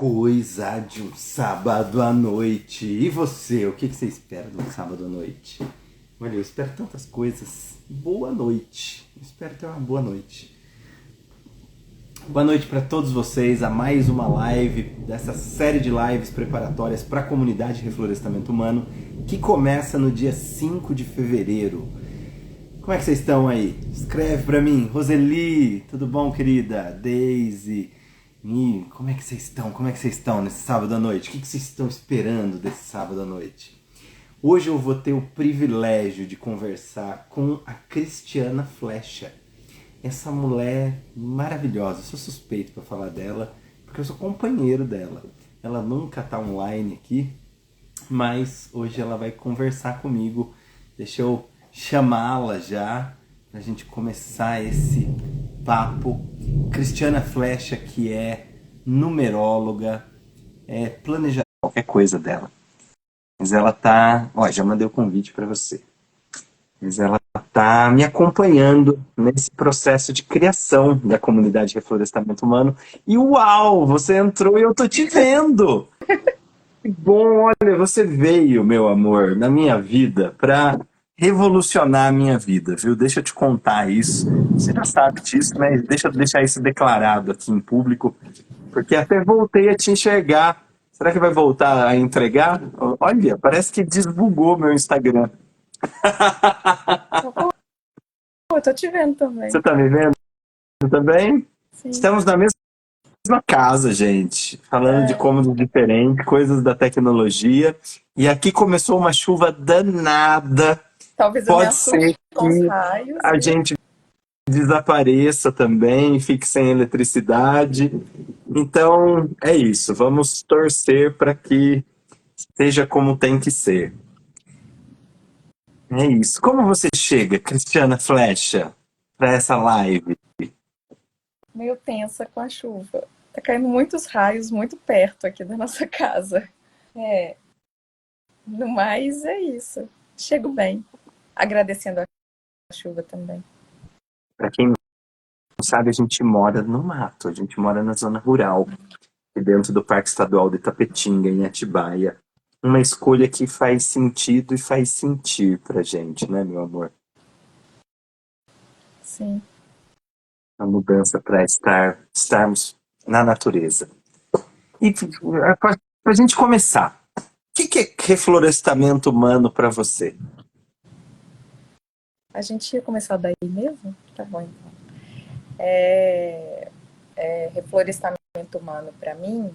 coisa de um sábado à noite. E você, o que você espera de um sábado à noite? Olha, eu espero tantas coisas. Boa noite. Eu espero ter uma boa noite. Boa noite para todos vocês a mais uma live dessa série de lives preparatórias para a comunidade Reflorestamento Humano que começa no dia 5 de fevereiro. Como é que vocês estão aí? Escreve para mim. Roseli, tudo bom, querida? Daisy, como é que vocês estão? Como é que vocês estão nesse sábado à noite? O que vocês estão esperando desse sábado à noite? Hoje eu vou ter o privilégio de conversar com a Cristiana Flecha. Essa mulher maravilhosa, eu sou suspeito para falar dela, porque eu sou companheiro dela. Ela nunca tá online aqui, mas hoje ela vai conversar comigo. Deixa eu chamá-la já, pra gente começar esse papo. Cristiana Flecha, que é numeróloga, é planejadora, qualquer coisa dela. Mas ela tá, ó, já mandei o convite para você. Mas ela está me acompanhando nesse processo de criação da comunidade Reflorestamento Humano. E uau, você entrou e eu tô te vendo! Que bom, olha, você veio, meu amor, na minha vida para revolucionar a minha vida, viu? Deixa eu te contar isso. Você já sabe disso, mas deixa eu deixar isso declarado aqui em público, porque até voltei a te enxergar. Será que vai voltar a entregar? Olha, parece que desbugou meu Instagram. Eu tô te vendo também. Você tá me vendo também? Sim. Estamos na mesma casa, gente. Falando de cômodos diferentes, coisas da tecnologia. E aqui começou uma chuva danada. Talvez eu me Pode ser assuste com os que raios. a gente desapareça também, fique sem eletricidade. Então, é isso. Vamos torcer para que seja como tem que ser. É isso. Como você chega, Cristiana Flecha, para essa live? Meio tensa com a chuva. Tá caindo muitos raios muito perto aqui da nossa casa. No mais, é isso. Chego bem. Agradecendo a chuva também. Para quem não sabe, a gente mora no mato, a gente mora na zona rural, dentro do Parque Estadual de Itapetinga, em Atibaia. Uma escolha que faz sentido e faz sentir pra gente, né, meu amor? Sim. A mudança para estarmos na natureza. E para a gente começar, o que é reflorestamento humano para você? A gente ia começar daí mesmo? Tá bom, então. Reflorestamento humano, para mim,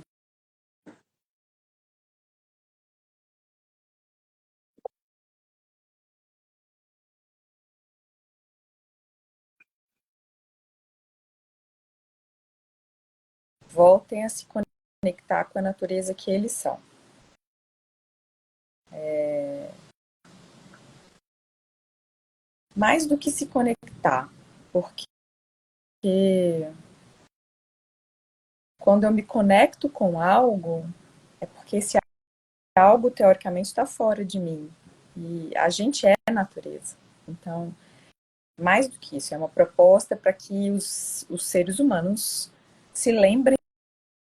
voltem a se conectar com a natureza que eles são. Mais do que se conectar, porque quando eu me conecto com algo, é porque esse algo, teoricamente, está fora de mim. E a gente é a natureza. Então, mais do que isso, é uma proposta para que os seres humanos se lembrem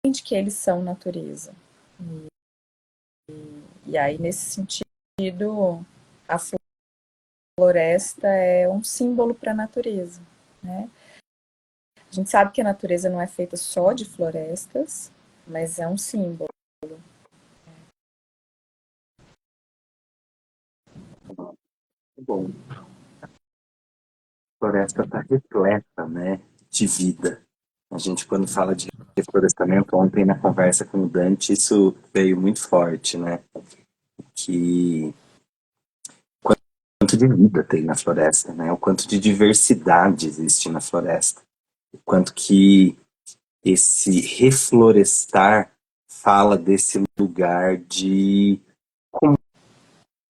de que eles são natureza. E aí, nesse sentido, a floresta é um símbolo para a natureza, né? A gente sabe que a natureza não é feita só de florestas, mas é um símbolo. Bom, a floresta está repleta, né, de vida. A gente, quando fala de reflorestamento, ontem na conversa com o Dante, isso veio muito forte, né? Que quanto de vida tem na floresta, né? O quanto de diversidade existe na floresta. O quanto que esse reflorestar fala desse lugar de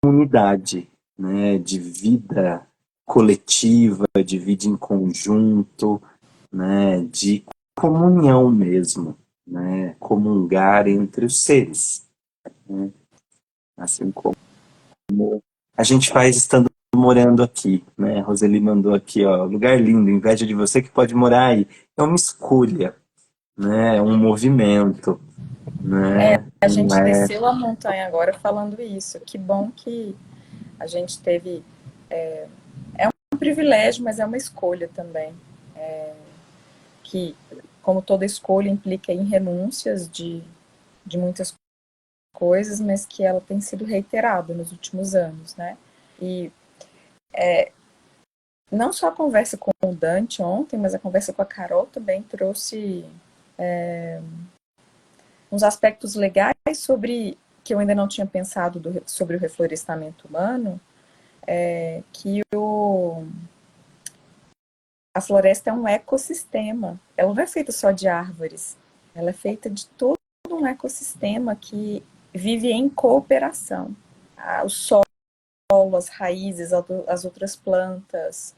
comunidade, né? De vida coletiva, de vida em conjunto, né? De comunhão mesmo, né? Comungar entre os seres, né? Assim como a gente faz estando morando aqui, né? A Roseli mandou aqui, ó, lugar lindo, inveja de você que pode morar aí. É uma escolha, né? É um movimento. né? A Não gente é desceu a montanha agora falando isso. Que bom que a gente teve. É um privilégio, mas é uma escolha também. Que, como toda escolha, implica em renúncias de muitas coisas, mas que ela tem sido reiterada nos últimos anos, né? E não só a conversa com o Dante ontem, mas a conversa com a Carol também trouxe uns aspectos legais sobre que eu ainda não tinha pensado sobre o reflorestamento humano, que a floresta é um ecossistema. Ela não é feita só de árvores, ela é feita de todo um ecossistema que vive em cooperação. O solo, as raízes, as outras plantas,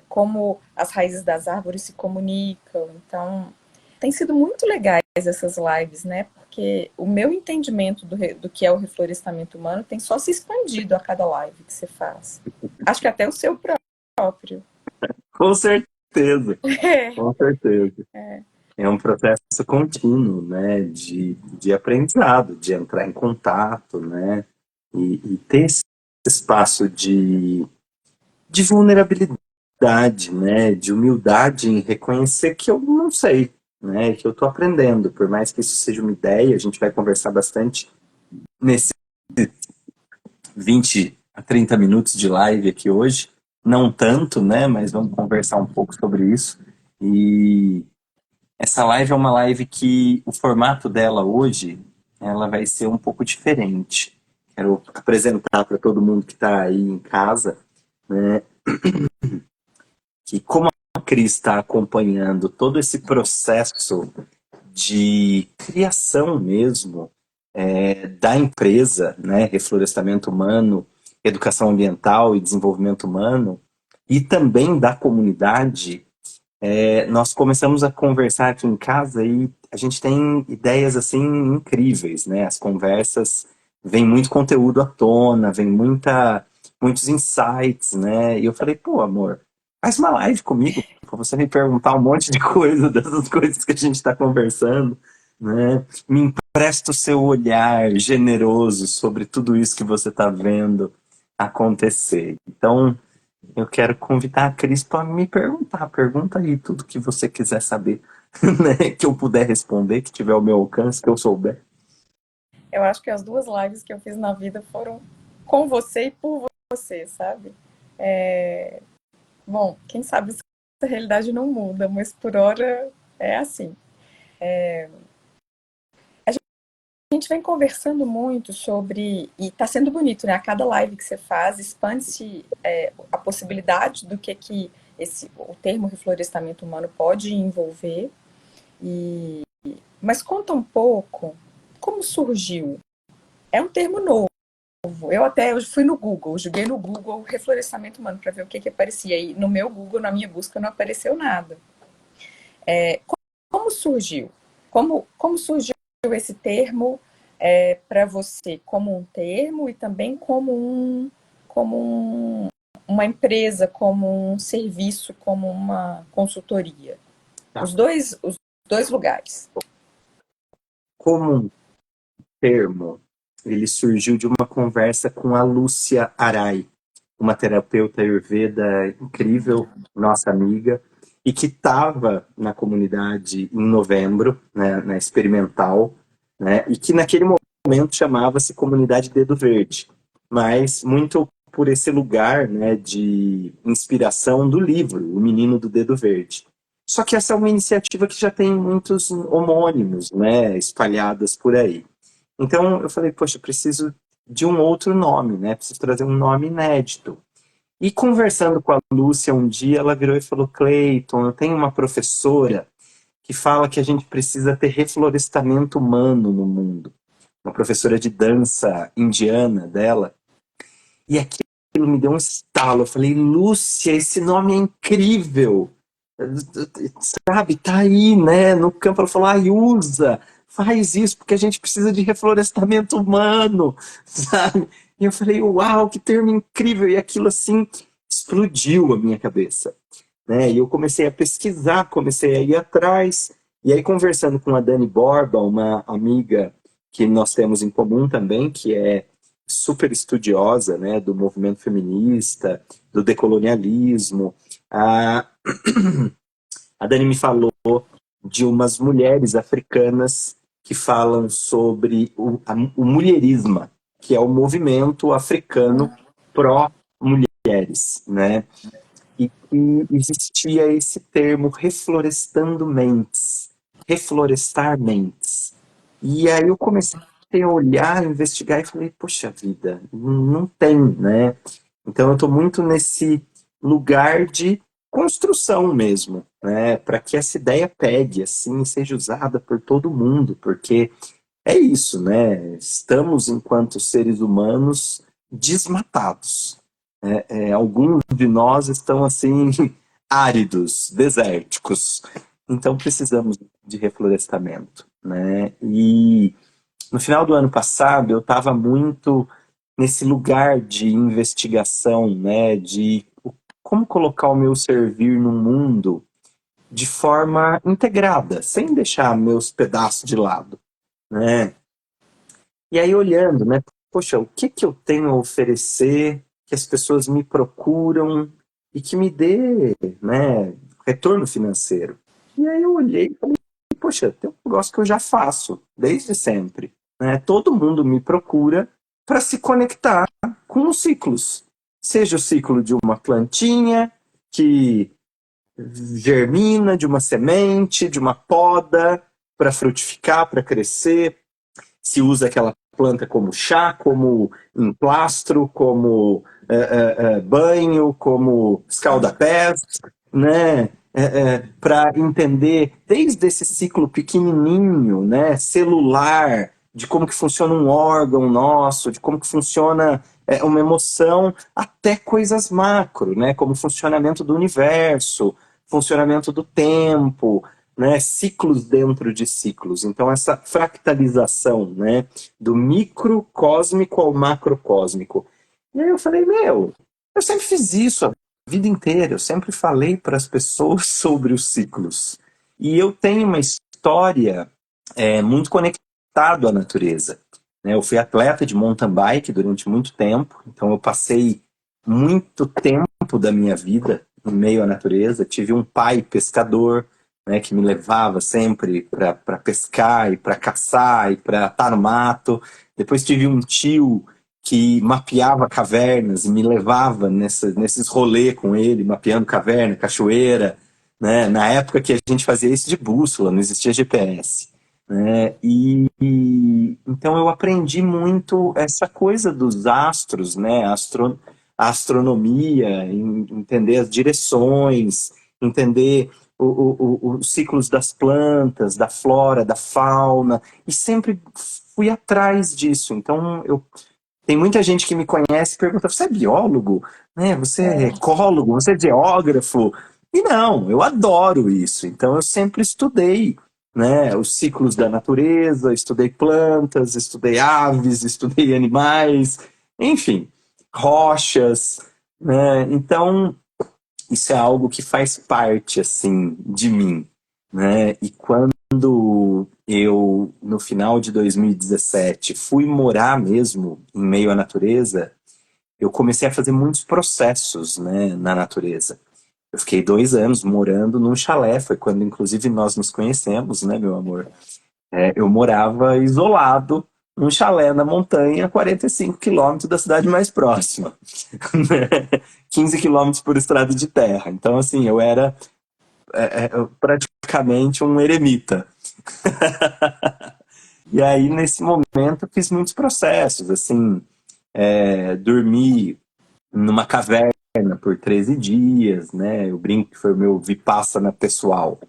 como as raízes das árvores se comunicam. Então, tem sido muito legais essas lives, né? Porque o meu entendimento do que é o reflorestamento humano tem só se expandido a cada live que você faz. Acho que até o seu próprio. com certeza, com certeza. É um processo contínuo, né, de aprendizado, de entrar em contato, né, e ter esse espaço de vulnerabilidade, né, de humildade em reconhecer que eu não sei, né, que eu estou aprendendo, por mais que isso seja uma ideia, a gente vai conversar bastante nesse 20 a 30 minutos de live aqui hoje, não tanto, né, mas vamos conversar um pouco sobre isso, e essa live é uma live que o formato dela hoje, ela vai ser um pouco diferente. Quero apresentar para todo mundo que está aí em casa, né, que como a Cris está acompanhando todo esse processo de criação mesmo da empresa, né, Reflorestamento Humano, Educação Ambiental e Desenvolvimento Humano, e também da comunidade, nós começamos a conversar aqui em casa e a gente tem ideias assim incríveis, né? As conversas vem muito conteúdo à tona, muitos insights, né? E eu falei, pô, amor, faz uma live comigo, pra você me perguntar um monte de coisa dessas coisas que a gente está conversando, né? Me empresta o seu olhar generoso sobre tudo isso que você está vendo acontecer. Então, eu quero convidar a Cris para me perguntar. Pergunta aí tudo que você quiser saber, né? Que eu puder responder, que tiver ao meu alcance, que eu souber. Eu acho que as duas lives que eu fiz na vida foram com você e por você, sabe? Bom, quem sabe essa realidade não muda, mas por hora é assim. A gente vem conversando muito sobre, e está sendo bonito, né? A cada live que você faz, expande-se a possibilidade do que o termo reflorestamento humano pode envolver. Mas conta um pouco como surgiu. É um termo novo. Eu fui no Google, joguei no Google reflorestamento humano para ver o que aparecia. E no meu Google, na minha busca, não apareceu nada. Como surgiu? Como surgiu esse termo para você como um termo e também uma empresa, como um serviço, como uma consultoria? Tá. Os dois lugares. Como um termo, ele surgiu de uma conversa com a Lúcia Arai, uma terapeuta ayurveda incrível, nossa amiga, e que estava na comunidade em novembro, né, na experimental, né, e que naquele momento chamava-se Comunidade Dedo Verde, mas muito por esse lugar, né, de inspiração do livro O Menino do Dedo Verde. Só que essa é uma iniciativa que já tem muitos homônimos, né, espalhadas por aí. Então eu falei, poxa, preciso de um outro nome, né? Preciso trazer um nome inédito. E conversando com a Lúcia um dia, ela virou e falou, Cleiton, eu tenho uma professora que fala que a gente precisa ter reflorestamento humano no mundo. Uma professora de dança indiana dela. E aquilo me deu um estalo. Eu falei, Lúcia, esse nome é incrível. Sabe, tá aí, né, no campo. Ela falou, ai, usa, faz isso, porque a gente precisa de reflorestamento humano, sabe? E eu falei, uau, que termo incrível. E aquilo, assim, explodiu a minha cabeça, né? E eu comecei a pesquisar, comecei a ir atrás, E aí, conversando com a Dani Borba, uma amiga que nós temos em comum também, que é super estudiosa, né, do movimento feminista, do decolonialismo, a, a Dani me falou de umas mulheres africanas que falam sobre o mulherismo, que é o movimento africano pró-mulheres, né? E que existia esse termo reflorestando mentes, reflorestar mentes. E aí eu comecei a olhar, investigar e falei, poxa vida, não tem, né? Então eu estou muito nesse lugar de construção mesmo, né? Para que essa ideia pegue, assim, seja usada por todo mundo, porque é isso, né? Estamos, enquanto seres humanos, desmatados. Alguns de nós estão, assim, áridos, desérticos. Então, precisamos de reflorestamento, né? E no final do ano passado, eu estava muito nesse lugar de investigação, né? De como colocar o meu servir no mundo de forma integrada, sem deixar meus pedaços de lado, né? E aí olhando, né? Poxa, o que que eu tenho a oferecer que as pessoas me procuram e que me dê, né, retorno financeiro? E aí eu olhei e falei, poxa, tem um negócio que eu já faço desde sempre, né? Todo mundo me procura para se conectar com os ciclos. Seja o ciclo de uma plantinha que germina, de uma semente, de uma poda, para frutificar, para crescer, se usa aquela planta como chá, como emplastro, como banho, como escaldapés, né? Para entender desde esse ciclo pequenininho, né, celular, de como que funciona um órgão nosso, de como que funciona uma emoção, até coisas macro, né, como o funcionamento do universo, funcionamento do tempo, né, ciclos dentro de ciclos. Então, essa fractalização, né, do microcósmico ao macrocósmico. E aí eu falei, eu sempre fiz isso a vida inteira, eu sempre falei para as pessoas sobre os ciclos. E eu tenho uma história muito conectada à natureza. Né? Eu fui atleta de mountain bike durante muito tempo, então eu passei muito tempo da minha vida em meio à natureza. Tive um pai pescador, né, que me levava sempre para pescar e para caçar e para estar no mato. Depois tive um tio que mapeava cavernas e me levava nesses rolês com ele, mapeando caverna, cachoeira, né? Na época que a gente fazia isso de bússola, não existia GPS. Né? Então eu aprendi muito essa coisa dos astros, né? A astronomia, entender as direções, entender os ciclos das plantas, da flora, da fauna, e sempre fui atrás disso. Então, tem muita gente que me conhece e pergunta, você é biólogo? Né? Você é ecólogo? Você é geógrafo? E não, eu adoro isso. Então, eu sempre estudei, né, os ciclos da natureza, estudei plantas, estudei aves, estudei animais, enfim, rochas, né? Então, isso é algo que faz parte, assim, de mim, né? E quando eu, no final de 2017, fui morar mesmo em meio à natureza, eu comecei a fazer muitos processos, né, na natureza. Eu fiquei 2 anos morando num chalé, foi quando, inclusive, nós nos conhecemos, né, meu amor? Eu morava isolado num chalé na montanha, 45 quilômetros da cidade mais próxima. 15 quilômetros por estrada de terra. Então, assim, eu era praticamente um eremita. E aí, nesse momento, eu fiz muitos processos, assim, dormi numa caverna por 13 dias, né? Eu brinco que foi o meu Vipassana pessoal.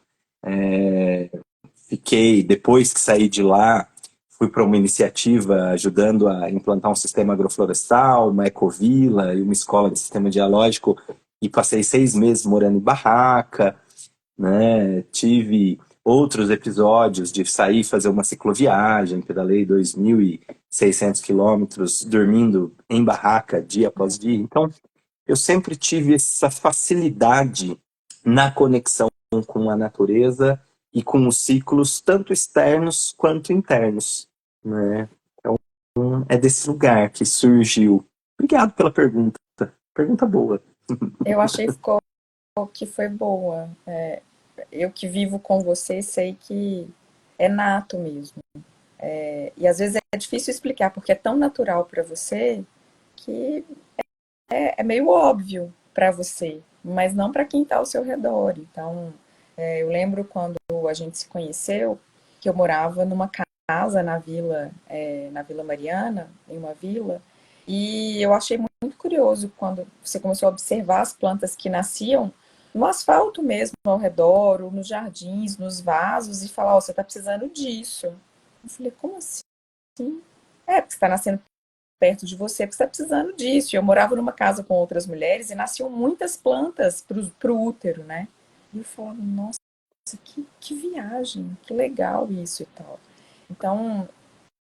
Fiquei, depois que saí de lá, fui para uma iniciativa ajudando a implantar um sistema agroflorestal, uma ecovila e uma escola de sistema dialógico, e passei 6 meses morando em barraca, né? Tive outros episódios de sair fazer uma cicloviagem, pedalei 2.600 quilômetros dormindo em barraca dia após dia. Então, eu sempre tive essa facilidade na conexão com a natureza e com os ciclos tanto externos quanto internos, né? Então, é desse lugar que surgiu. Obrigado pela pergunta. Pergunta boa. Eu achei que foi boa. Eu que vivo com você sei que é nato mesmo. E às vezes é difícil explicar porque é tão natural para você que é meio óbvio para você, mas não para quem está ao seu redor. Então, eu lembro quando a gente se conheceu, que eu morava numa casa na Vila Mariana, em uma vila, e eu achei muito curioso quando você começou a observar as plantas que nasciam no asfalto mesmo, ao redor, ou nos jardins, nos vasos, e falar, você está precisando disso. Eu falei, como assim? Porque você está nascendo perto de você, porque você está precisando disso. E eu morava numa casa com outras mulheres e nasciam muitas plantas para o útero, né? E eu falava, nossa, que viagem, que legal isso e tal. Então,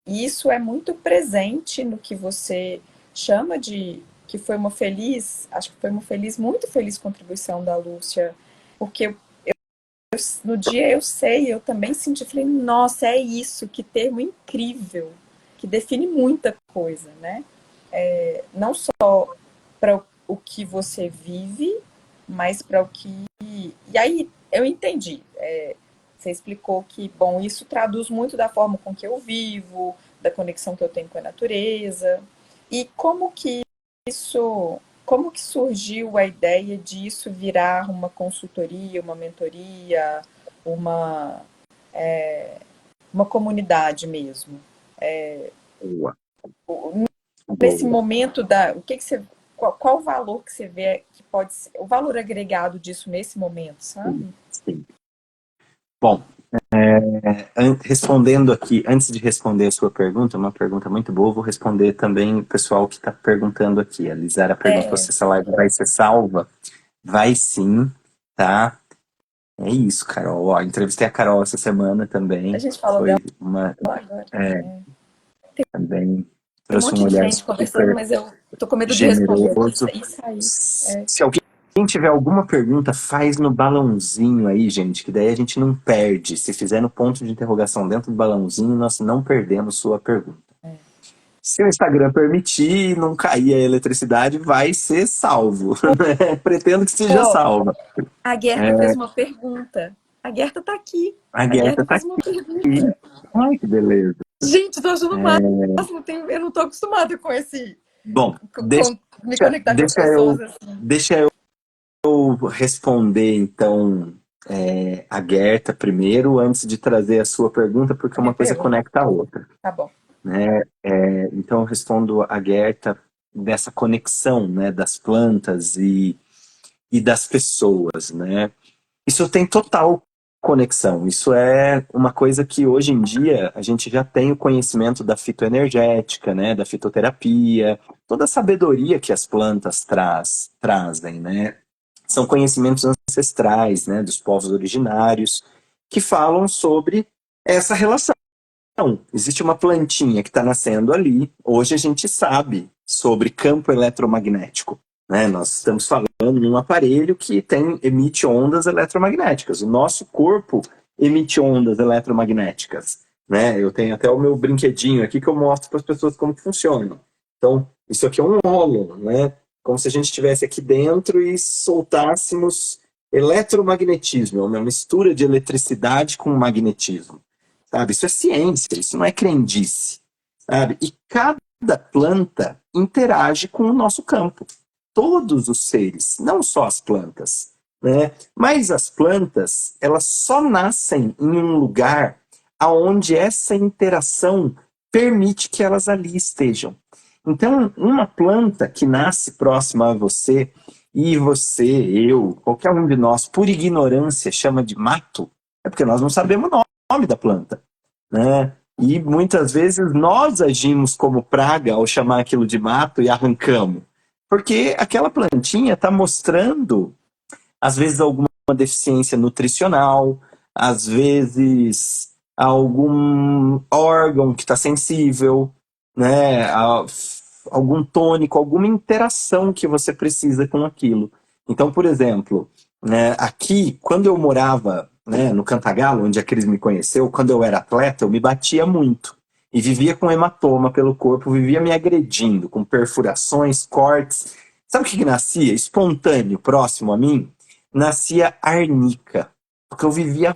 isso é muito presente no que você chama de que foi uma feliz, acho que foi uma feliz, muito feliz contribuição da Lúcia, porque no dia eu também senti, falei, nossa, é isso, que termo incrível, que define muita coisa, né? Não só para o que você vive, mas para o que. E aí eu entendi. Você explicou que, bom, isso traduz muito da forma com que eu vivo, da conexão que eu tenho com a natureza. E como que surgiu a ideia disso virar uma consultoria, uma mentoria, uma, uma comunidade mesmo? Boa, Nesse boa. momento o que você, qual o valor que você vê que pode ser, o valor agregado disso nesse momento, sabe? Sim. Bom, respondendo aqui, antes de responder a sua pergunta, uma pergunta muito boa, vou responder também o pessoal que está perguntando aqui. A Lisara perguntou se essa live vai ser salva. Vai sim, tá? É isso, Carol. Ó, entrevistei a Carol essa semana A também. gente falou Foi dela uma. agora. Também Tem um trouxe um monte de olhar gente conversando, super mas eu tô com medo de responder generoso. e sair. Se alguém tiver alguma pergunta, faz no balãozinho aí, gente, que daí a gente não perde. Se fizer no ponto de interrogação dentro do balãozinho, nós não perdemos sua pergunta. Se o Instagram permitir não cair a eletricidade, vai ser salvo. Pretendo que seja Pô, salva. a Gerta fez uma pergunta. A Gerta tá aqui. A A Guerra Gerta tá fez uma aqui. pergunta. Ai, que beleza. Gente, tô achando o máximo. Eu não tô acostumada com Bom, me conectar com as pessoas assim. deixa eu responder, então, a Guerta primeiro, antes de trazer a sua pergunta, porque A minha uma coisa pergunta. conecta a outra. Tá bom. Né? Então, eu respondo a Guerta dessa conexão, né, das plantas e das pessoas, né? Isso tem total conexão. Isso é uma coisa que hoje em dia a gente já tem o conhecimento da fitoenergética, né, da fitoterapia, toda a sabedoria que as plantas trazem, né? São conhecimentos ancestrais, né, dos povos originários, que falam sobre essa relação. Existe uma plantinha que está nascendo ali. Hoje a gente sabe sobre campo eletromagnético, né? Nós estamos falando de um aparelho que emite ondas eletromagnéticas. O nosso corpo emite ondas eletromagnéticas, né? Eu tenho até o meu brinquedinho aqui que eu mostro para as pessoas como que funciona. Então, isso aqui é um óleo, né? Como se a gente estivesse aqui dentro e soltássemos eletromagnetismo, é uma mistura de eletricidade com magnetismo. Sabe? Isso é ciência, isso não é crendice, sabe? E cada planta interage com o nosso campo. Todos os seres, não só as plantas, né? Mas as plantas, elas só nascem em um lugar aonde essa interação permite que elas ali estejam. Então, uma planta que nasce próxima a você, e você, eu, qualquer um de nós, por ignorância, chama de mato, é porque nós não sabemos o nome da planta, né? E muitas vezes nós agimos como praga ao chamar aquilo de mato e arrancamos. Porque aquela plantinha está mostrando, às vezes, alguma deficiência nutricional, às vezes algum órgão que está sensível, né? Algum tônico, alguma interação que você precisa com aquilo. Então, por exemplo, né, aqui, quando eu morava né, no Cantagalo, onde a Cris me conheceu, quando eu era atleta, eu me batia muito. E vivia com hematoma pelo corpo, vivia me agredindo, com perfurações, cortes. Sabe o que nascia? Espontâneo, próximo a mim? Nascia arnica. Porque eu vivia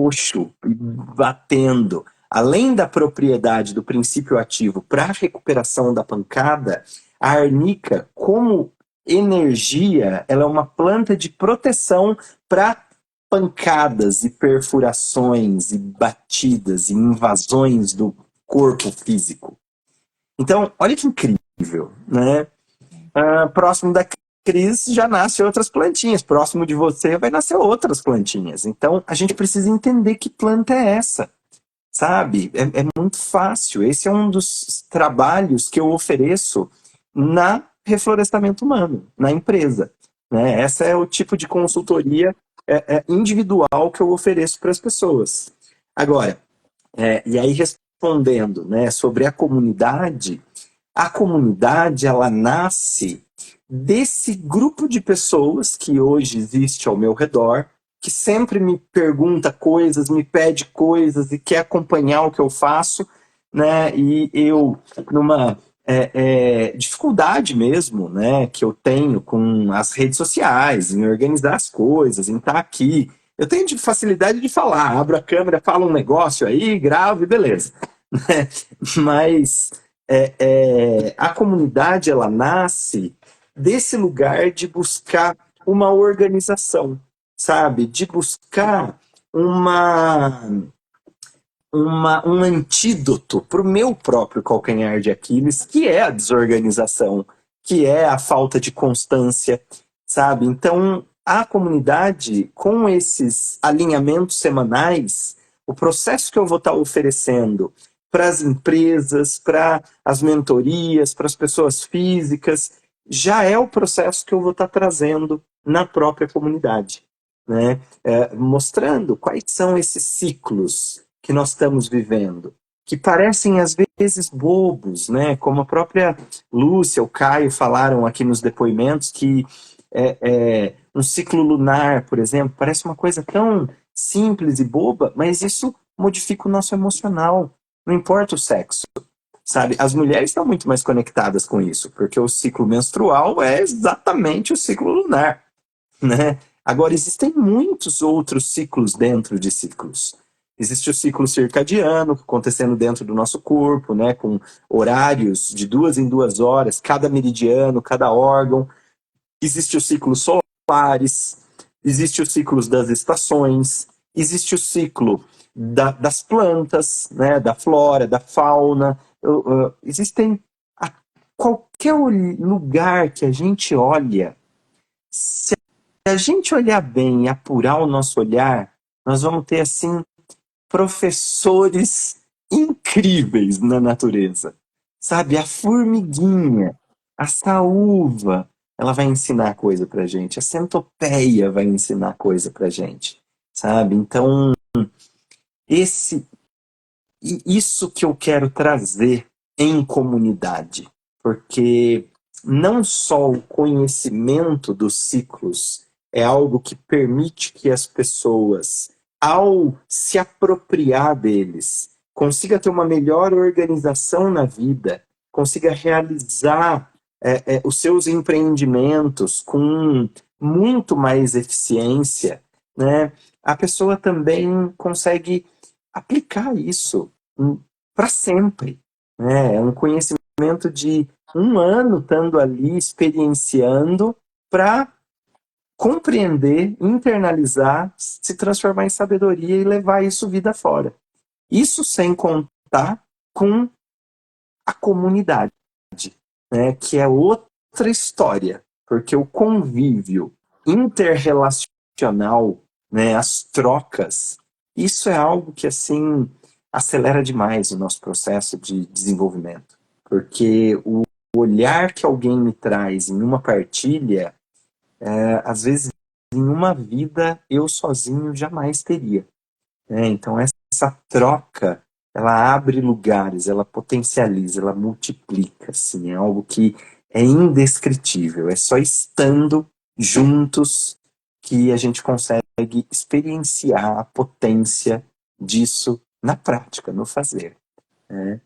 roxo, batendo. Além da propriedade do princípio ativo para a recuperação da pancada, a arnica, como energia, ela é uma planta de proteção para pancadas e perfurações e batidas e invasões do corpo físico. Então, olha que incrível, né? Próximo da Cris já nasce outras plantinhas, próximo de você vai nascer outras plantinhas. Então, a gente precisa entender que planta é essa, sabe? É muito fácil. Esse é um dos trabalhos que eu ofereço na Reflorestamento Humano, na empresa, né? Essa é o tipo de consultoria individual que eu ofereço para as pessoas. Agora, e aí respondendo, né, sobre a comunidade ela nasce desse grupo de pessoas que hoje existe ao meu redor, que sempre me pergunta coisas, me pede coisas e quer acompanhar o que eu faço, né? E eu, numa dificuldade mesmo, né, que eu tenho com as redes sociais, em organizar as coisas, em estar aqui. Eu tenho facilidade de falar, abro a câmera, falo um negócio aí, gravo e beleza. Mas a comunidade, ela nasce desse lugar de buscar uma organização, sabe? De buscar um antídoto para o meu próprio calcanhar de Aquiles, que é a desorganização, que é a falta de constância, sabe? Então, a comunidade, com esses alinhamentos semanais, o processo que eu vou estar oferecendo para as empresas, para as mentorias, para as pessoas físicas, já é o processo que eu vou estar trazendo na própria comunidade, né? Mostrando quais são esses ciclos que nós estamos vivendo, que parecem às vezes bobos, né? Como a própria Lúcia, o Caio falaram aqui nos depoimentos, que um ciclo lunar, por exemplo, parece uma coisa tão simples e boba, mas isso modifica o nosso emocional, não importa o sexo, sabe? As mulheres estão muito mais conectadas com isso, porque o ciclo menstrual é exatamente o ciclo lunar, né? Agora, existem muitos outros ciclos dentro de ciclos. Existe o ciclo circadiano acontecendo dentro do nosso corpo, né, com horários de 2 em 2 horas, cada meridiano, cada órgão. Existe o ciclo solares, existe o ciclo das estações, existe o ciclo das plantas, né, da flora, da fauna. Existem a qualquer lugar que a gente olha, se a gente olhar bem e apurar o nosso olhar, nós vamos ter, assim, professores incríveis na natureza. Sabe, a formiguinha, a saúva, ela vai ensinar coisa pra gente. A centopeia vai ensinar coisa pra gente. Sabe? Então, isso que eu quero trazer em comunidade. Porque não só o conhecimento dos ciclos é algo que permite que as pessoas, ao se apropriar deles, consiga ter uma melhor organização na vida, consiga realizar os seus empreendimentos com muito mais eficiência, né? A pessoa também consegue aplicar isso para sempre, né? É um conhecimento de um ano estando ali experienciando para compreender, internalizar, se transformar em sabedoria e levar isso vida fora. Isso sem contar com a comunidade, né, que é outra história, porque o convívio interrelacional, né, as trocas, isso é algo que, assim, acelera demais o nosso processo de desenvolvimento, porque o olhar que alguém me traz em uma partilha, às vezes em uma vida eu sozinho jamais teria, né? Então essa troca, ela abre lugares, ela potencializa, ela multiplica, assim, é algo que é indescritível, é só estando juntos que a gente consegue experienciar a potência disso na prática, no fazer, né?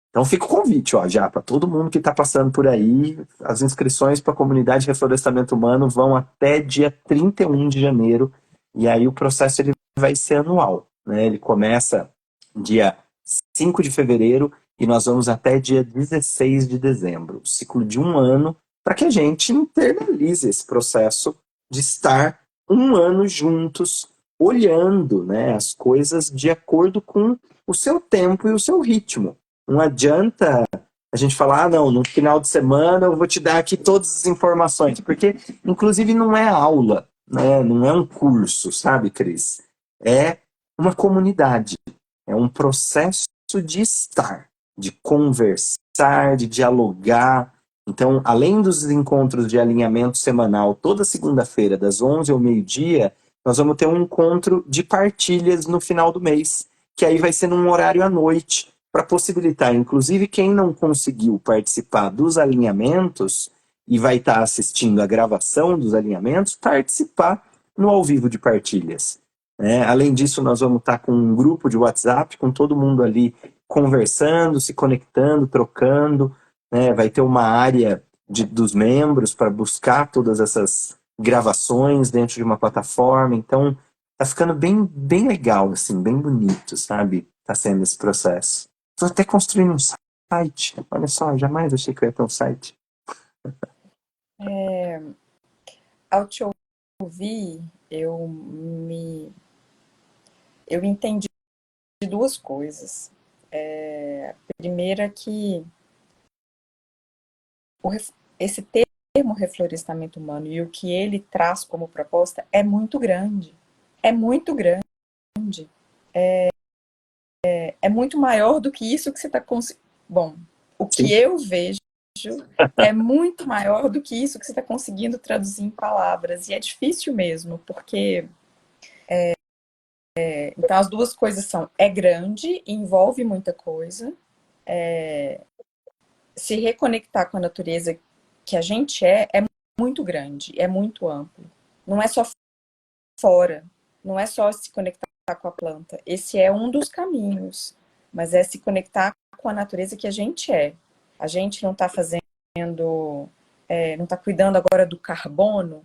Então fica o convite, ó, já para todo mundo que está passando por aí. As inscrições para a comunidade Reflorestamento Humano vão até dia 31 de janeiro, e aí o processo ele vai ser anual, né? Ele começa dia 5 de fevereiro e nós vamos até dia 16 de dezembro, um ciclo de um ano, para que a gente internalize esse processo de estar um ano juntos, olhando, né, as coisas de acordo com o seu tempo e o seu ritmo. Não adianta a gente falar, não, no final de semana eu vou te dar aqui todas as informações, porque, inclusive, não é aula, né? Não é um curso, sabe, Cris? É uma comunidade, é um processo de estar, de conversar, de dialogar. Então, além dos encontros de alinhamento semanal, toda segunda-feira, das 11 ao meio-dia, nós vamos ter um encontro de partilhas no final do mês, que aí vai ser num horário à noite, para possibilitar, inclusive, quem não conseguiu participar dos alinhamentos e vai estar assistindo a gravação dos alinhamentos, participar no ao vivo de partilhas. Além disso, nós vamos estar com um grupo de WhatsApp, com todo mundo ali conversando, se conectando, trocando, né? Vai ter uma área dos membros para buscar todas essas gravações dentro de uma plataforma. Então, tá ficando bem, bem legal, assim, bem bonito, sabe? Tá sendo esse processo. Estou até construindo um site. Olha só, jamais achei que eu ia ter um site. Ao te ouvir, eu entendi duas coisas. A primeira que esse termo reflorestamento humano e o que ele traz como proposta é muito grande. É muito grande. É muito maior do que isso que você está conseguindo. Bom, o que Sim. eu vejo é muito maior do que isso que você está conseguindo traduzir em palavras. E é difícil mesmo, porque então as duas coisas são, é grande, envolve muita coisa, se reconectar com a natureza que a gente é muito grande, é muito amplo. Não é só fora, não é só se conectar com a planta. Esse é um dos caminhos, mas é se conectar com a natureza que a gente é. A gente não está fazendo, não está cuidando agora do carbono,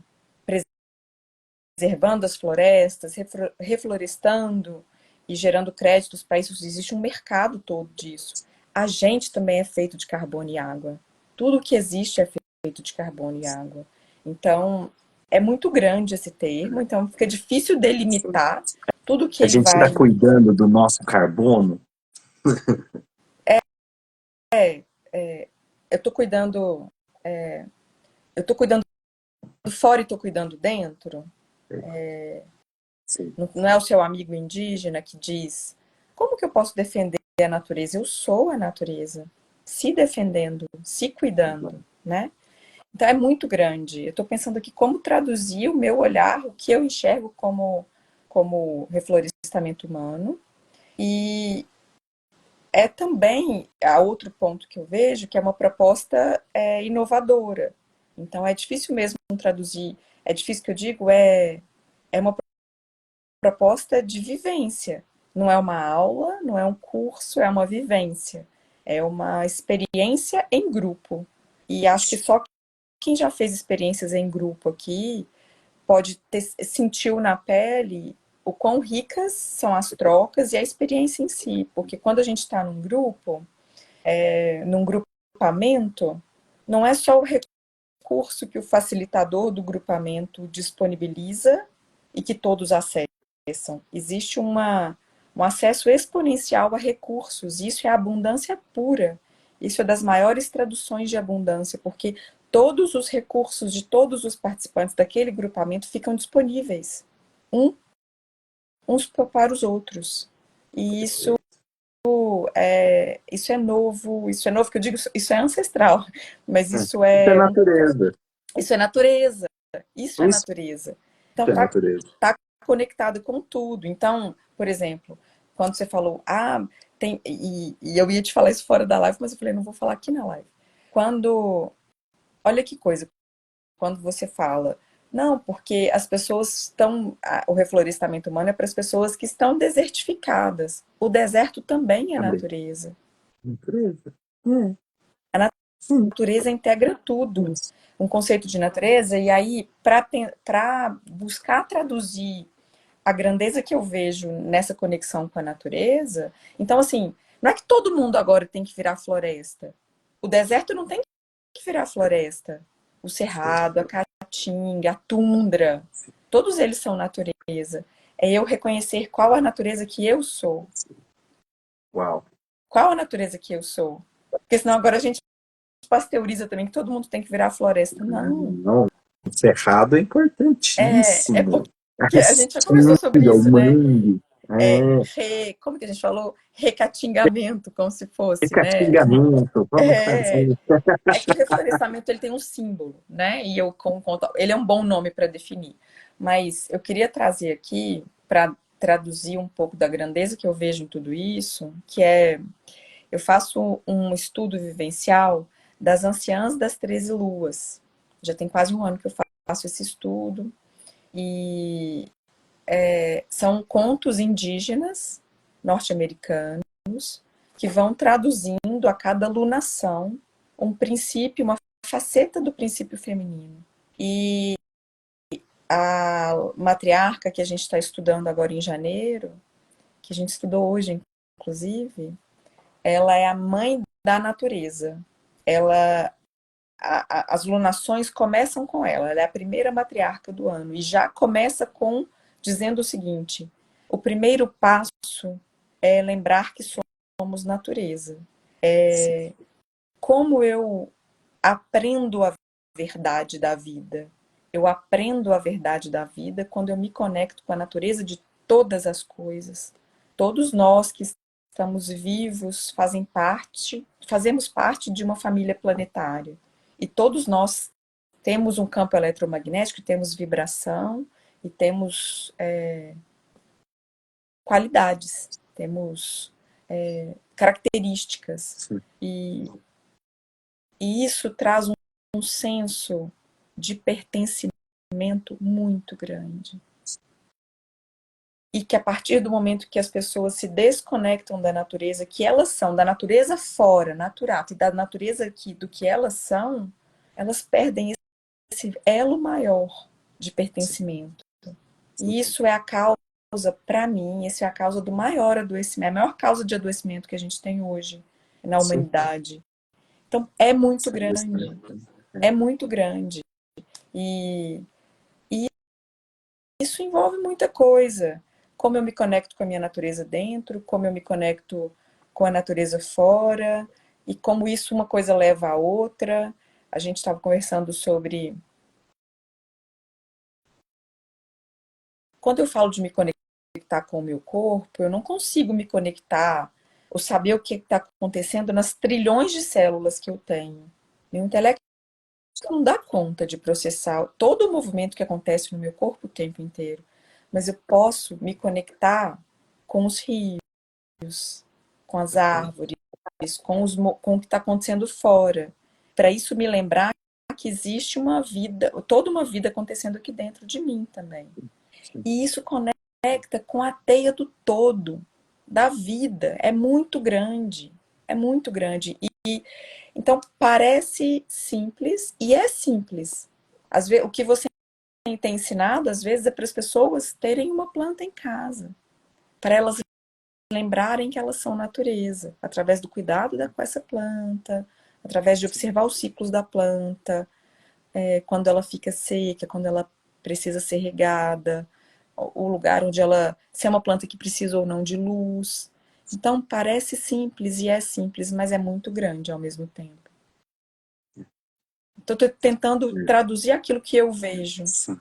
preservando as florestas, reflorestando e gerando créditos para isso. Existe um mercado todo disso. A gente também é feito de carbono e água. Tudo que existe é feito de carbono e água. Então, é muito grande esse termo, então fica difícil delimitar tudo que A ele gente vai... está cuidando do nosso carbono. Eu estou cuidando... eu estou cuidando do fora e estou cuidando dentro. Sim. Não é o seu amigo indígena que diz: como que eu posso defender a natureza? Eu sou a natureza, se defendendo, se cuidando, né? Então é muito grande. Eu estou pensando aqui como traduzir o meu olhar, o que eu enxergo como reflorestamento humano. E é também há outro ponto que eu vejo, que é uma proposta inovadora. Então é difícil mesmo traduzir. É difícil que eu digo, é uma proposta de vivência. Não é uma aula, não é um curso, é uma vivência. É uma experiência em grupo. E acho que só quem já fez experiências em grupo aqui sentiu na pele o quão ricas são as trocas e a experiência em si. Porque quando a gente está num grupo, num grupamento, não é só o recurso que o facilitador do grupamento disponibiliza e que todos acessam. Existe um acesso exponencial a recursos. Isso é abundância pura. Isso é das maiores traduções de abundância, porque todos os recursos de todos os participantes daquele grupamento ficam disponíveis, uns para os outros. E isso é novo que eu digo, isso é ancestral, mas Isso é natureza. isso é natureza. Isso é Isso natureza. Então é natureza. tá conectado com tudo. Então, por exemplo, quando você falou, e eu ia te falar isso fora da live, mas eu falei, não vou falar aqui na live. Olha que coisa, quando você fala Não, porque as pessoas estão. O reflorestamento humano é para as pessoas que estão desertificadas. O deserto também é Também. natureza. Natureza. A Sim. natureza integra tudo. Isso. Um conceito de natureza, e aí, para buscar traduzir a grandeza que eu vejo nessa conexão com a natureza, então, assim, não é que todo mundo agora tem que virar floresta. O deserto não tem que virar floresta. O cerrado, a caatinga, a tundra, todos eles são natureza. É eu reconhecer qual a natureza que eu sou. Uau. Qual a natureza que eu sou? Porque senão agora a gente pasteuriza também que todo mundo tem que virar floresta. Não. Não, o cerrado é É importantíssimo. A porque a gente já conversou sobre restinga, o isso, né? mangue, Como que a gente falou? Recatingamento, como se fosse, né? recatingamento, vamos É, fazer. é que o reflorestamento ele tem um símbolo, né? E eu ele é um bom nome para definir. Mas eu queria trazer aqui para traduzir um pouco da grandeza que eu vejo em tudo isso, que é eu faço um estudo vivencial das anciãs das 13 luas. Já tem quase um ano que eu faço esse estudo e são contos indígenas norte-americanos que vão traduzindo a cada lunação um princípio, uma faceta do princípio feminino. E a matriarca que a gente está estudando agora em janeiro, que a gente estudou hoje, inclusive, ela é a mãe da natureza. Ela, as lunações começam com ela é a primeira matriarca do ano e já começa com dizendo o seguinte: o primeiro passo é lembrar que somos natureza. Como eu aprendo a verdade da vida? Eu aprendo a verdade da vida quando eu me conecto com a natureza de todas as coisas. Todos nós que estamos vivos fazemos parte de uma família planetária. E todos nós temos um campo eletromagnético, temos vibração e temos qualidades, temos características. Sim. E isso traz um senso de pertencimento muito grande. E que a partir do momento que as pessoas se desconectam da natureza que elas são, da natureza fora, natural, e da natureza do que elas são, elas perdem esse elo maior de pertencimento. E isso é a causa, para mim, isso é a causa do maior adoecimento, a maior causa de adoecimento que a gente tem hoje na humanidade. Então, é muito grande. É muito grande. E isso envolve muita coisa. Como eu me conecto com a minha natureza dentro, como eu me conecto com a natureza fora, e como isso uma coisa leva a outra. A gente estava conversando sobre. Quando eu falo de me conectar com o meu corpo, eu não consigo me conectar ou saber o que está acontecendo nas trilhões de células que eu tenho. Meu intelecto não dá conta de processar todo o movimento que acontece no meu corpo o tempo inteiro. Mas eu posso me conectar com os rios, com as árvores, com o que está acontecendo fora. Para isso me lembrar que existe uma vida, toda uma vida acontecendo aqui dentro de mim também. E isso conecta com a teia do todo, da vida. É muito grande. É muito grande. Então parece simples e é simples. Às vezes, o que você tem ensinado, às vezes, é para as pessoas terem uma planta em casa, para elas lembrarem que elas são natureza, através do cuidado com essa planta, através de observar os ciclos da planta, quando ela fica seca, quando ela precisa ser regada, o lugar onde ela, se é uma planta que precisa ou não de luz. Então parece simples e é simples, mas é muito grande ao mesmo tempo. Estou tentando traduzir aquilo que eu vejo. Sim.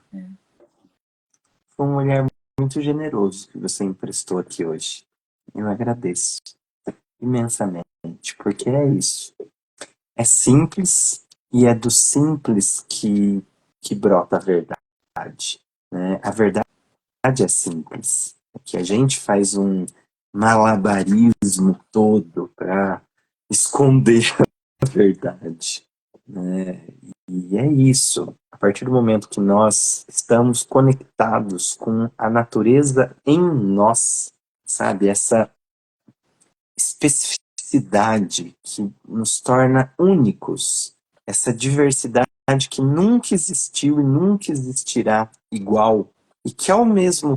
Foi um olhar muito generoso que você emprestou aqui hoje. Eu agradeço imensamente, porque é isso. É simples e é do simples que brota a verdade. Né? A verdade é simples. É que a gente faz um malabarismo todo para esconder a verdade. né? E é isso. A partir do momento que nós estamos conectados com a natureza em nós, sabe? Essa especificidade que nos torna únicos, essa diversidade que nunca existiu e nunca existirá igual, e que ao mesmo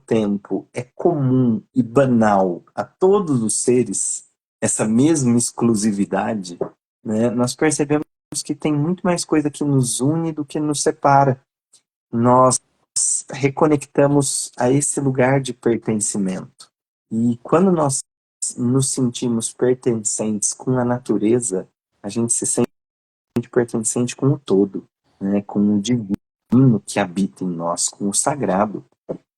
tempo é comum e banal a todos os seres, essa mesma exclusividade, né? Nós percebemos que tem muito mais coisa que nos une do que nos separa. Nós reconectamos a esse lugar de pertencimento. E quando nós nos sentimos pertencentes com a natureza, a gente se sente pertencente com o todo, né? Com o divino que habita em nós, com o sagrado,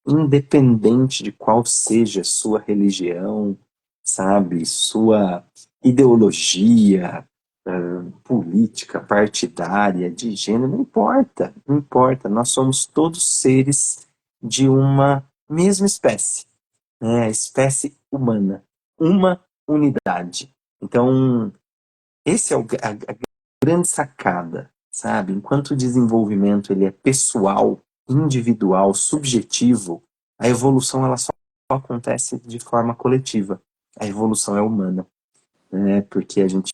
independente de qual seja sua religião, sabe, sua ideologia, política, partidária, de gênero, não importa, não importa. Nós somos todos seres de uma mesma espécie, né? A espécie humana, uma unidade. Então, esse é a grande sacada, sabe? Enquanto o desenvolvimento ele é pessoal, individual, subjetivo, a evolução ela só acontece de forma coletiva. A evolução é humana, né? Porque a gente,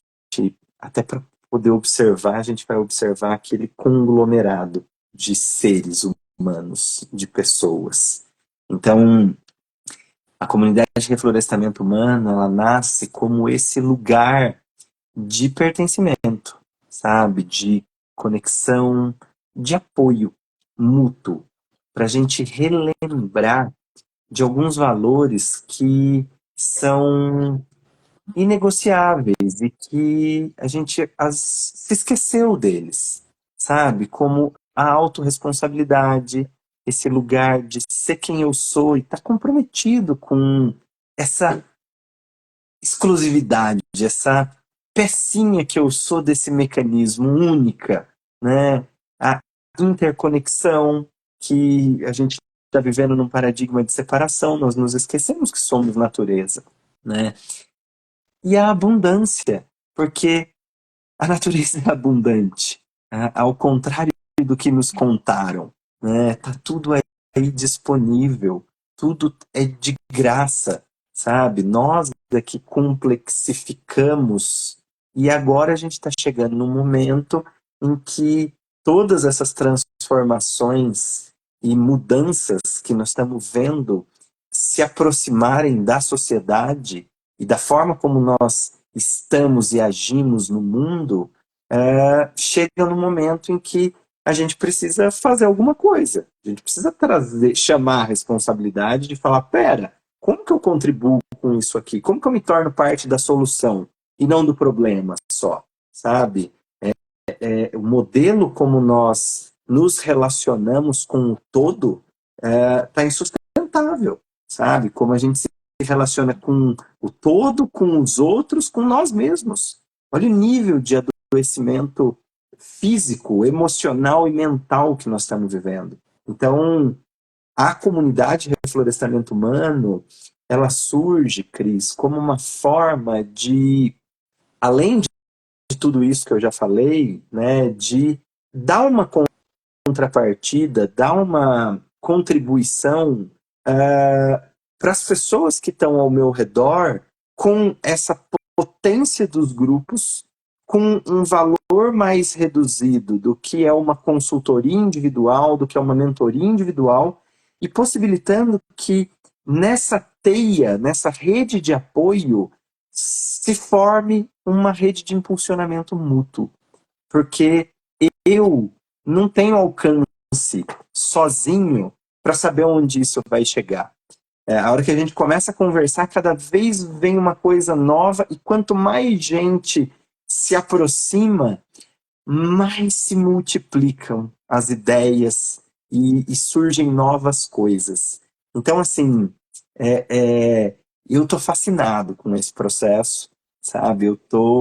até para poder observar, a gente vai observar aquele conglomerado de seres humanos, de pessoas. Então, a comunidade de reflorestamento humano, ela nasce como esse lugar de pertencimento, sabe? De conexão, de apoio mútuo, para a gente relembrar de alguns valores que são inegociáveis e que a gente se esqueceu deles, sabe? Como a autorresponsabilidade, esse lugar de ser quem eu sou e estar comprometido com essa exclusividade, essa pecinha que eu sou desse mecanismo única, né? A interconexão que a gente está vivendo num paradigma de separação, nós nos esquecemos que somos natureza, né? E a abundância, porque a natureza é abundante, ao contrário do que nos contaram, né? Tá tudo aí disponível, tudo é de graça, sabe? Nós aqui complexificamos e agora a gente está chegando num momento em que todas essas transformações e mudanças que nós estamos vendo se aproximarem da sociedade e da forma como nós estamos e agimos no mundo, chega no momento em que a gente precisa fazer alguma coisa. A gente precisa chamar a responsabilidade de falar, pera, como que eu contribuo com isso aqui? Como que eu me torno parte da solução e não do problema só, sabe? O modelo como nós nos relacionamos com o todo está insustentável, sabe? Como a gente se relaciona com o todo, com os outros, com nós mesmos. Olha o nível de adoecimento físico, emocional e mental que nós estamos vivendo. Então, a comunidade de reflorestamento humano, ela surge, Cris, como uma forma de, além de tudo isso que eu já falei, né, de dar uma contrapartida, dar uma contribuição para as pessoas que estão ao meu redor com essa potência dos grupos, com um valor mais reduzido do que é uma consultoria individual, do que é uma mentoria individual, e possibilitando que nessa teia, nessa rede de apoio, se forme uma rede de impulsionamento mútuo. Porque eu não tenho alcance sozinho para saber onde isso vai chegar. A hora que a gente começa a conversar, cada vez vem uma coisa nova, e quanto mais gente se aproxima, mais se multiplicam as ideias e surgem novas coisas. Então, assim, eu tô fascinado com esse processo, sabe? Eu tô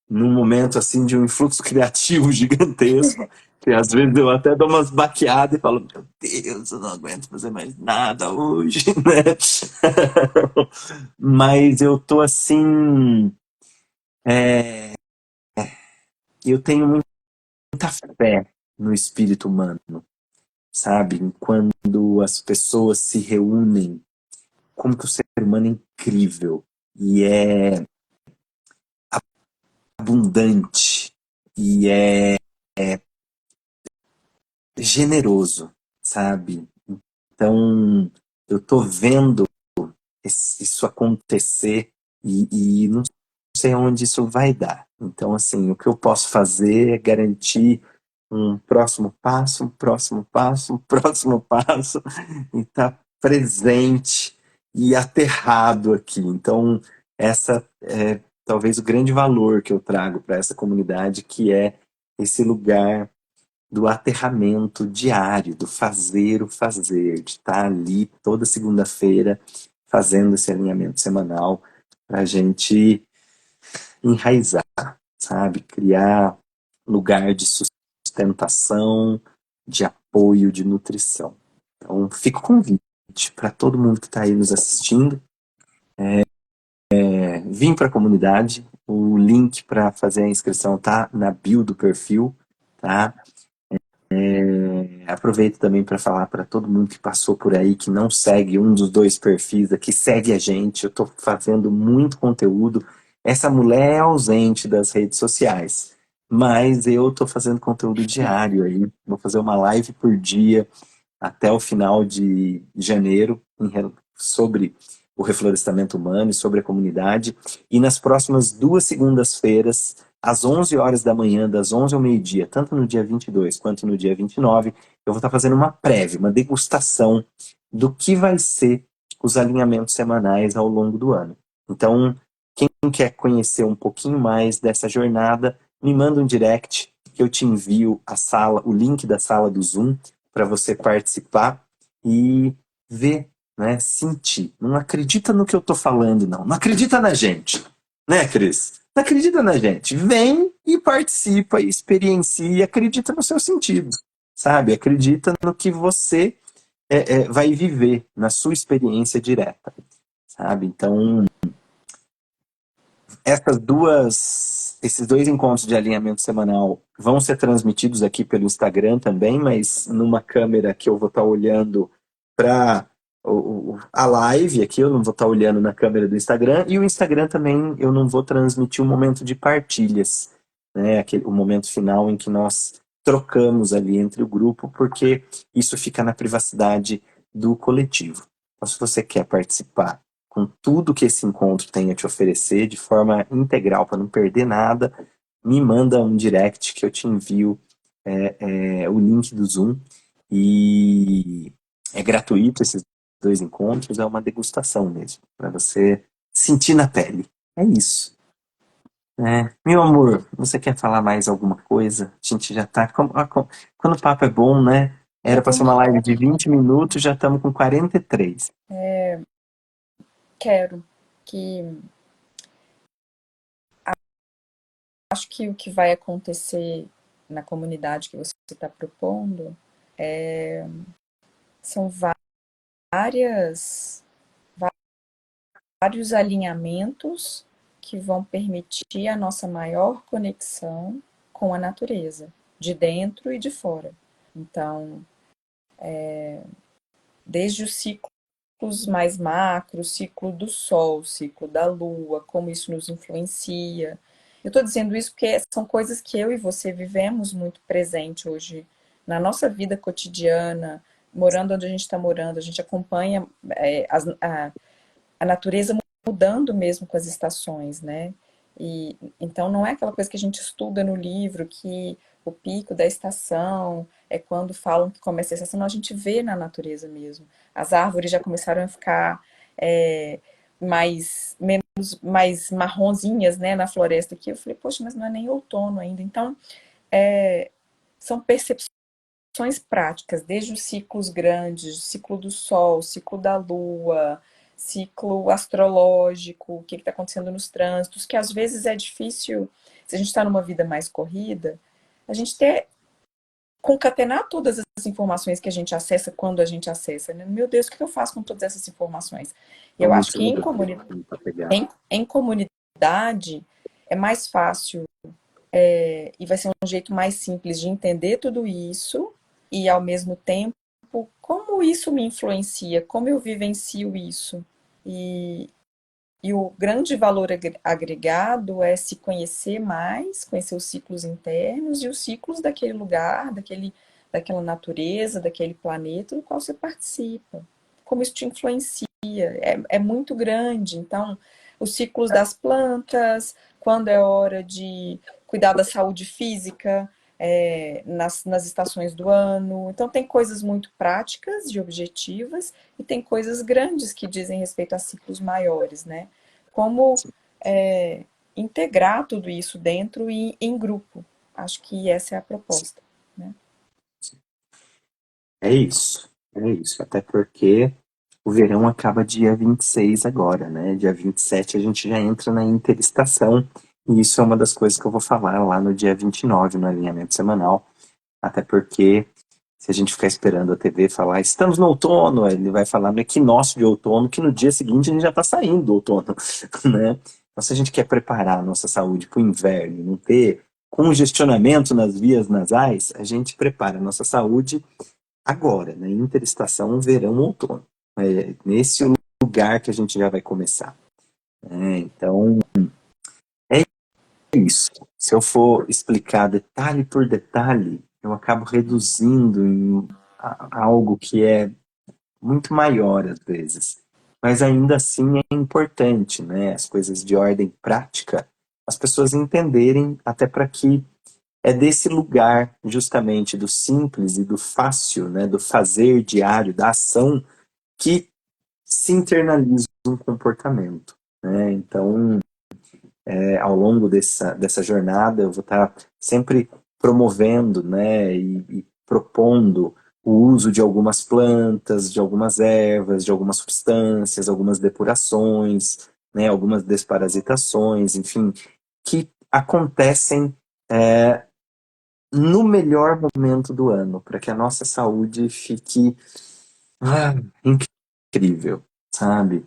num momento assim de um influxo criativo gigantesco, que às vezes eu até dou umas baqueadas e falo, meu Deus, eu não aguento fazer mais nada hoje, né? Mas eu tô assim, eu tenho muita fé no espírito humano, sabe? Quando as pessoas se reúnem, como que o ser humano é incrível e é abundante e é generoso, sabe? Então, eu tô vendo isso acontecer e não sei onde isso vai dar. Então, assim, o que eu posso fazer é garantir um próximo passo, um próximo passo, um próximo passo, e estar presente e aterrado aqui. Então, essa é talvez o grande valor que eu trago para essa comunidade, que é esse lugar do aterramento diário, do fazer o fazer, de estar ali toda segunda-feira fazendo esse alinhamento semanal para a gente enraizar, sabe? Criar lugar de sustentação, de apoio, de nutrição. Então, fica o convite para todo mundo que está aí nos assistindo, vir para a comunidade. O link para fazer a inscrição tá na bio do perfil, tá? Aproveito também para falar para todo mundo que passou por aí, que não segue um dos dois perfis aqui, segue a gente. Eu estou fazendo muito conteúdo. Essa mulher é ausente das redes sociais, mas eu estou fazendo conteúdo diário aí. Vou fazer uma live por dia até o final de janeiro sobre o reflorestamento humano e sobre a comunidade. E nas próximas 2 segundas-feiras, às 11 horas da manhã, das 11 ao meio-dia, tanto no dia 22 quanto no dia 29, eu vou estar fazendo uma prévia, uma degustação do que vai ser os alinhamentos semanais ao longo do ano. Então, quem quer conhecer um pouquinho mais dessa jornada, me manda um direct que eu te envio a sala, o link da sala do Zoom para você participar e ver, né, sentir. Não acredita no que eu tô falando, não. Não acredita na gente, né, Cris? Não acredita na gente. Vem e participa, e experiencia e acredita no seu sentido, sabe? Acredita no que você vai viver, na sua experiência direta, sabe? Então, esses dois encontros de alinhamento semanal vão ser transmitidos aqui pelo Instagram também, mas numa câmera que eu vou estar olhando para a live aqui, eu não vou estar olhando na câmera do Instagram, e o Instagram também eu não vou transmitir um momento de partilhas, né? O momento final em que nós trocamos ali entre o grupo, porque isso fica na privacidade do coletivo. Então, se você quer participar com tudo que esse encontro tem a te oferecer de forma integral, para não perder nada, me manda um direct que eu te envio o link do Zoom. E é gratuito esses 2 encontros, é uma degustação mesmo, para você sentir na pele. É isso. Meu amor, você quer falar mais alguma coisa? A gente já tá. Quando o papo é bom, né? Era para ser uma live de 20 minutos, já estamos com 43. Quero que acho que o que vai acontecer na comunidade que você está propondo são vários alinhamentos que vão permitir a nossa maior conexão com a natureza, de dentro e de fora. Então, desde os ciclos mais macros, ciclo do Sol, ciclo da Lua, como isso nos influencia. Eu estou dizendo isso porque são coisas que eu e você vivemos muito presente hoje na nossa vida cotidiana, morando onde a gente está morando, a gente acompanha a natureza mudando mesmo com as estações, né? E então não é aquela coisa que a gente estuda no livro que o pico da estação é quando falam que começa a estação, não, a gente vê na natureza mesmo. As árvores já começaram a ficar mais marronzinhas, né, na floresta aqui. Eu falei, poxa, mas não é nem outono ainda. Então, são percepções práticas, desde os ciclos grandes, o ciclo do Sol, o ciclo da Lua, ciclo astrológico, o que está acontecendo nos trânsitos, que às vezes é difícil, se a gente está numa vida mais corrida, a gente concatenar todas as informações que a gente acessa quando a gente acessa. Né? Meu Deus, o que eu faço com todas essas informações? Eu acho que em comunidade é mais fácil E vai ser um jeito mais simples de entender tudo isso e, ao mesmo tempo, como isso me influencia, como eu vivencio isso. E o grande valor agregado é se conhecer mais, conhecer os ciclos internos e os ciclos daquele lugar, daquela natureza, daquele planeta do qual você participa. Como isso te influencia. É muito grande. Então, os ciclos das plantas, quando é hora de cuidar da saúde física, nas estações do ano. Então, tem coisas muito práticas e objetivas, e tem coisas grandes que dizem respeito a ciclos maiores, né? Como integrar tudo isso dentro e em grupo. Acho que essa é a proposta, né? É isso, é isso. Até porque o verão acaba dia 26 agora, né? Dia 27 a gente já entra na interestação. E isso é uma das coisas que eu vou falar lá no dia 29, no alinhamento semanal. Até porque, se a gente ficar esperando a TV falar, estamos no outono, ele vai falar no equinócio de outono, que no dia seguinte a gente já está saindo do outono, né? Então, se a gente quer preparar a nossa saúde para o inverno, não ter congestionamento nas vias nasais, a gente prepara a nossa saúde agora, né? Interestação, verão, outono. É nesse lugar que a gente já vai começar. Então, é isso. Se eu for explicar detalhe por detalhe, eu acabo reduzindo em algo que é muito maior às vezes. Mas ainda assim é importante, né? As coisas de ordem prática, as pessoas entenderem até para que é desse lugar, justamente, do simples e do fácil, né? Do fazer diário, da ação, que se internaliza um comportamento, né? Então, ao longo dessa jornada, eu vou estar sempre promovendo, né, e propondo o uso de algumas plantas, de algumas ervas, de algumas substâncias, algumas depurações, né, algumas desparasitações, enfim, que acontecem no melhor momento do ano, para que a nossa saúde fique ah, incrível, sabe?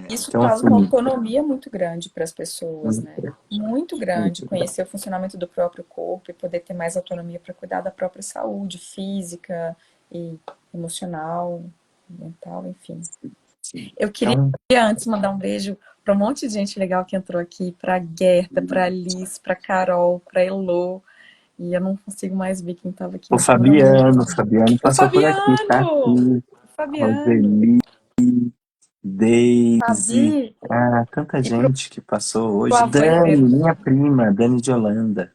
Isso Então, traz uma assim, autonomia muito grande para as pessoas, né? Muito grande. muito Conhecer o funcionamento do próprio corpo e poder ter mais autonomia para cuidar da própria saúde física e emocional, mental, enfim. sim. Eu queria Então, antes mandar um beijo para um monte de gente legal que entrou aqui, para Gerta, para Alice, para Carol, para Elô, e eu não consigo mais ver quem estava aqui, o mas foram muitos. Fabiano O passou por aqui, tá Fabiano! aqui. O Fabiano! Roseli, Daisy, Fabi! tanta E pro gente que passou hoje. avô Dani, Everton. minha prima, Dani de Holanda.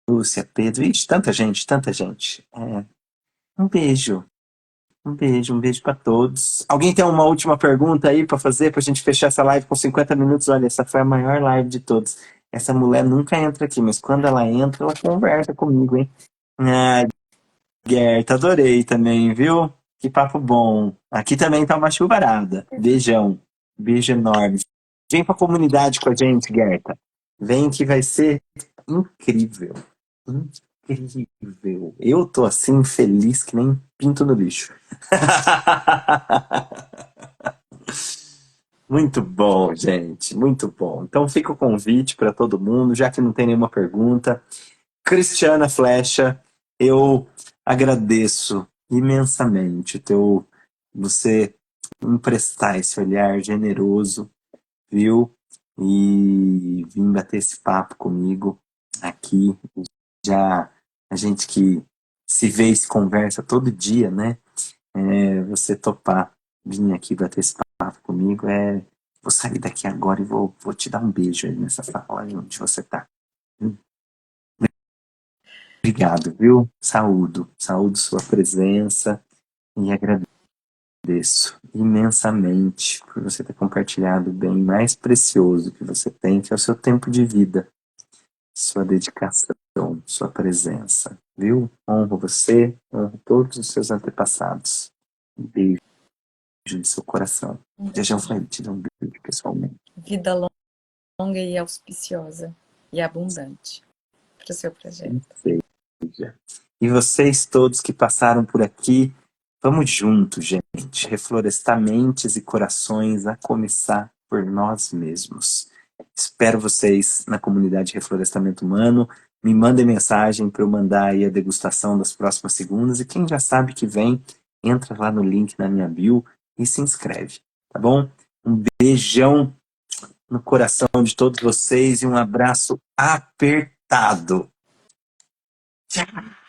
Lúcia, Pedro, ixi, tanta gente, tanta gente. Um beijo, um beijo para todos. Alguém tem uma última pergunta aí para fazer, pra gente fechar essa live com 50 minutos? Olha, essa foi a maior live de todos. Essa mulher nunca entra aqui, mas quando ela entra, ela conversa comigo, hein? Ah, Guerta, adorei também, viu? Que papo bom. Aqui também tá uma chuvarada. Beijão. Beijo enorme. Vem pra comunidade com a gente, Guerta. Vem que vai ser incrível. Incrível. Eu tô assim, feliz que nem pinto no lixo. Muito bom, gente. Muito bom. Então fica o convite para todo mundo, já que não tem nenhuma pergunta. Cristiana Flecha, eu agradeço imensamente você emprestar esse olhar generoso, viu? E vir bater esse papo comigo aqui. Já a gente que se vê e se conversa todo dia, né? Você topar vir aqui bater esse papo comigo, vou sair daqui agora e vou te dar um beijo aí nessa sala onde você tá. Obrigado, viu? Saúdo sua presença e agradeço imensamente por você ter compartilhado o bem mais precioso que você tem, que é o seu tempo de vida, sua dedicação, sua presença, viu? Honro você, honro todos os seus antepassados. Um beijo no seu coração. Já já vai te dar um beijo pessoalmente. Vida longa e auspiciosa e abundante para o seu projeto. Seja. E vocês todos que passaram por aqui, vamos juntos, gente, reflorestar mentes e corações, a começar por nós mesmos. Espero vocês na comunidade Reflorestamento Humano. Me mandem mensagem para eu mandar aí a degustação das próximas segundas. E quem já sabe que vem, entra lá no link na minha bio e se inscreve, tá bom? Um beijão no coração de todos vocês e um abraço apertado. Tchau!